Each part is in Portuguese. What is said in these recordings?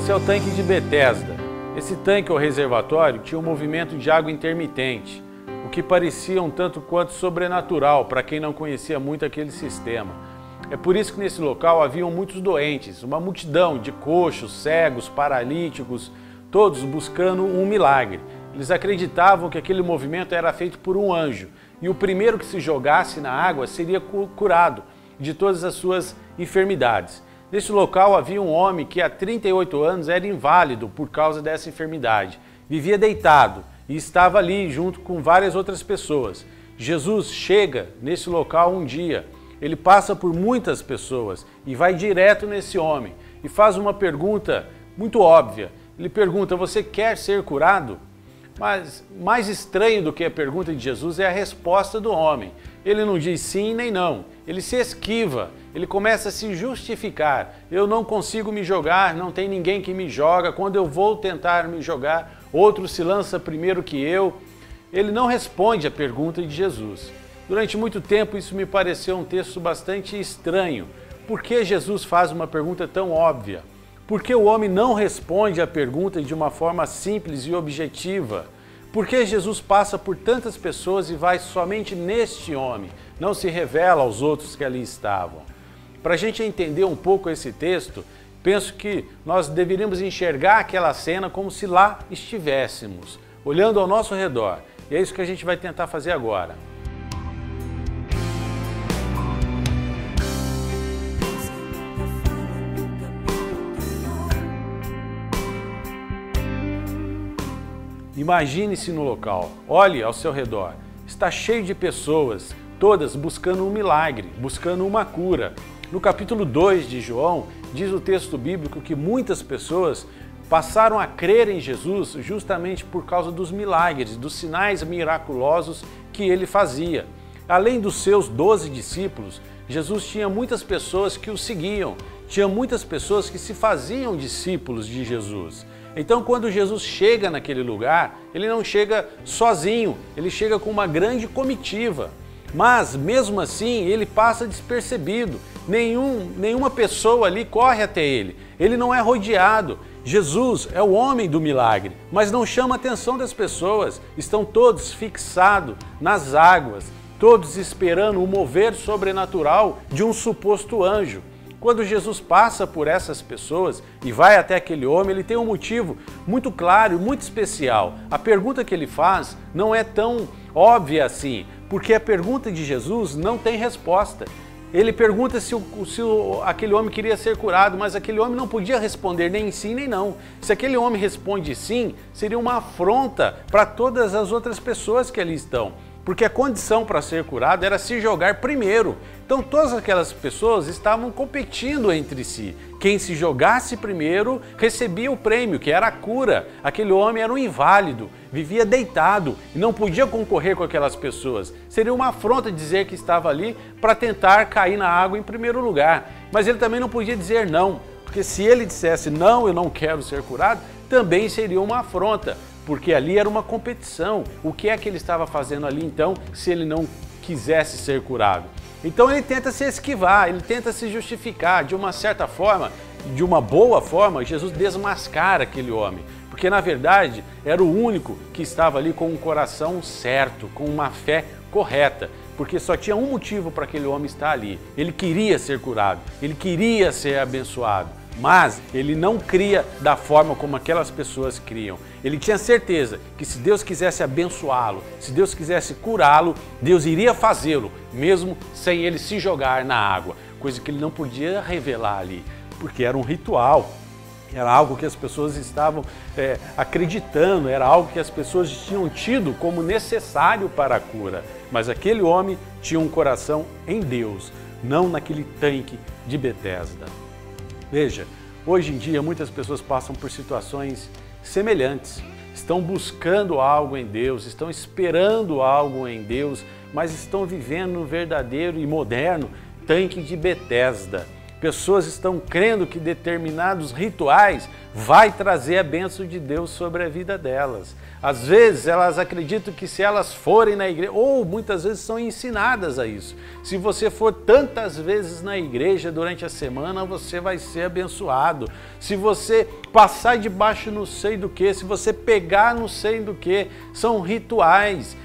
Esse é o tanque de Betesda. Esse tanque ou reservatório tinha um movimento de água intermitente, o que parecia um tanto quanto sobrenatural para quem não conhecia muito aquele sistema. É por isso que nesse local haviam muitos doentes, uma multidão de coxos, cegos, paralíticos, todos buscando um milagre. Eles acreditavam que aquele movimento era feito por um anjo e o primeiro que se jogasse na água seria curado de todas as suas enfermidades. Nesse local havia um homem que há 38 anos era inválido por causa dessa enfermidade. Vivia deitado e estava ali junto com várias outras pessoas. Jesus chega nesse local um dia, ele passa por muitas pessoas e vai direto nesse homem e faz uma pergunta muito óbvia. Ele pergunta: você quer ser curado? Mas mais estranho do que a pergunta de Jesus é a resposta do homem. Ele não diz sim nem não, ele se esquiva, ele começa a se justificar. Eu não consigo me jogar, não tem ninguém que me joga, quando eu vou tentar me jogar, outro se lança primeiro que eu. Ele não responde à pergunta de Jesus. Durante muito tempo isso me pareceu um texto bastante estranho. Por que Jesus faz uma pergunta tão óbvia? Por que o homem não responde à pergunta de uma forma simples e objetiva? Por que Jesus passa por tantas pessoas e vai somente neste homem? Não se revela aos outros que ali estavam. Para a gente entender um pouco esse texto, penso que nós deveríamos enxergar aquela cena como se lá estivéssemos, olhando ao nosso redor. E é isso que a gente vai tentar fazer agora. Imagine-se no local, olhe ao seu redor, está cheio de pessoas, todas buscando um milagre, buscando uma cura. No capítulo 2 de João, diz o texto bíblico que muitas pessoas passaram a crer em Jesus justamente por causa dos milagres, dos sinais miraculosos que ele fazia. Além dos seus 12 discípulos, Jesus tinha muitas pessoas que o seguiam, tinha muitas pessoas que se faziam discípulos de Jesus. Então, quando Jesus chega naquele lugar, ele não chega sozinho, ele chega com uma grande comitiva. Mas, mesmo assim, ele passa despercebido. Nenhuma pessoa ali corre até ele. Ele não é rodeado. Jesus é o homem do milagre, mas não chama a atenção das pessoas. Estão todos fixados nas águas, todos esperando o mover sobrenatural de um suposto anjo. Quando Jesus passa por essas pessoas e vai até aquele homem, ele tem um motivo muito claro, muito especial. A pergunta que ele faz não é tão óbvia assim, porque a pergunta de Jesus não tem resposta. Ele pergunta se aquele homem queria ser curado, mas aquele homem não podia responder nem sim nem não. Se aquele homem responde sim, seria uma afronta para todas as outras pessoas que ali estão. Porque a condição para ser curado era se jogar primeiro. Então todas aquelas pessoas estavam competindo entre si. Quem se jogasse primeiro recebia o prêmio, que era a cura. Aquele homem era um inválido, vivia deitado e não podia concorrer com aquelas pessoas. Seria uma afronta dizer que estava ali para tentar cair na água em primeiro lugar. Mas ele também não podia dizer não, porque se ele dissesse não, eu não quero ser curado, também seria uma afronta. Porque ali era uma competição. O que é que ele estava fazendo ali então, se ele não quisesse ser curado? Então ele tenta se esquivar, ele tenta se justificar. De uma certa forma, de uma boa forma, Jesus desmascara aquele homem. Porque na verdade era o único que estava ali com um coração certo, com uma fé correta. Porque só tinha um motivo para aquele homem estar ali. Ele queria ser curado, ele queria ser abençoado. Mas ele não cria da forma como aquelas pessoas criam. Ele tinha certeza que se Deus quisesse abençoá-lo, se Deus quisesse curá-lo, Deus iria fazê-lo, mesmo sem ele se jogar na água. Coisa que ele não podia revelar ali, porque era um ritual. Era algo que as pessoas estavam acreditando, era algo que as pessoas tinham tido como necessário para a cura. Mas aquele homem tinha um coração em Deus, não naquele tanque de Betesda. Veja, hoje em dia muitas pessoas passam por situações semelhantes. Estão buscando algo em Deus, estão esperando algo em Deus, mas estão vivendo um verdadeiro e moderno tanque de Betesda. Pessoas estão crendo que determinados rituais vai trazer a bênção de Deus sobre a vida delas. Às vezes elas acreditam que se elas forem na igreja, ou muitas vezes são ensinadas a isso. Se você for tantas vezes na igreja durante a semana, você vai ser abençoado. Se você passar debaixo não sei do que, se você pegar não sei do que, são rituais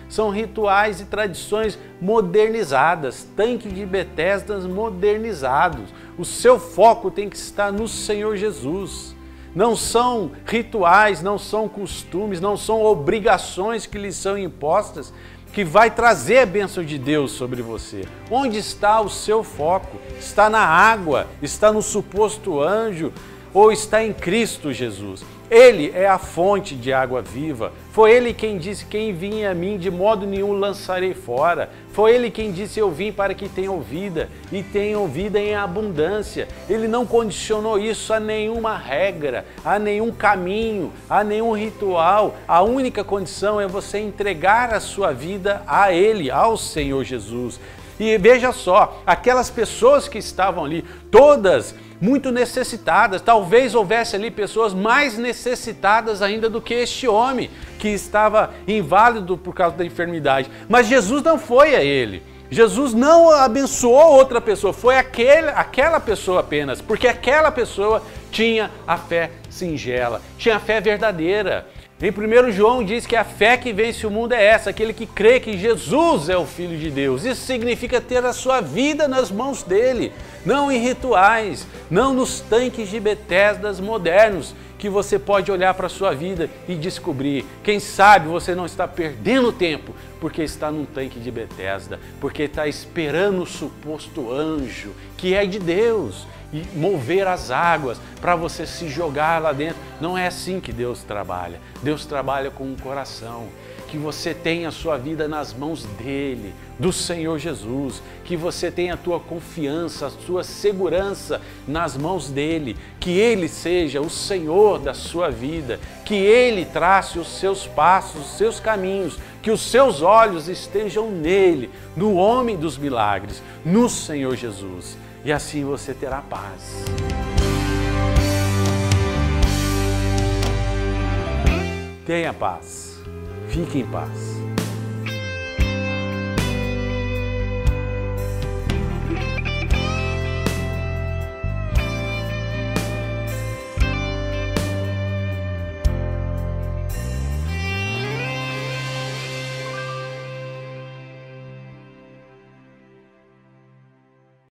e tradições modernizadas, tanque de Betesda modernizados. O seu foco tem que estar no Senhor Jesus. Não são rituais, não são costumes, não são obrigações que lhes são impostas que vai trazer a bênção de Deus sobre você. Onde está o seu foco? Está na água? Está no suposto anjo? Ou está em Cristo Jesus? Ele é a fonte de água viva. Foi Ele quem disse, quem vinha a mim, de modo nenhum lançarei fora. Foi Ele quem disse, eu vim para que tenham vida, e tenham vida em abundância. Ele não condicionou isso a nenhuma regra, a nenhum caminho, a nenhum ritual. A única condição é você entregar a sua vida a Ele, ao Senhor Jesus. E veja só, aquelas pessoas que estavam ali, todas muito necessitadas, talvez houvesse ali pessoas mais necessitadas ainda do que este homem, que estava inválido por causa da enfermidade. Mas Jesus não foi a ele. Jesus não abençoou outra pessoa, foi aquela pessoa apenas, porque aquela pessoa tinha a fé singela, tinha a fé verdadeira. Em 1 João diz que a fé que vence o mundo é essa, aquele que crê que Jesus é o Filho de Deus. Isso significa ter a sua vida nas mãos dele, não em rituais, não nos tanques de Betesda modernos, que você pode olhar para a sua vida e descobrir. Quem sabe você não está perdendo tempo porque está num tanque de Betesda, porque está esperando o suposto anjo, que é de Deus, e mover as águas para você se jogar lá dentro. Não é assim que Deus trabalha. Deus trabalha com o coração. Que você tenha a sua vida nas mãos dele, do Senhor Jesus, que você tenha a tua confiança, a sua segurança nas mãos dele, que ele seja o Senhor da sua vida, que ele trace os seus passos, os seus caminhos, que os seus olhos estejam nele, no homem dos milagres, no Senhor Jesus, e assim você terá paz. Tenha paz. Fique em paz.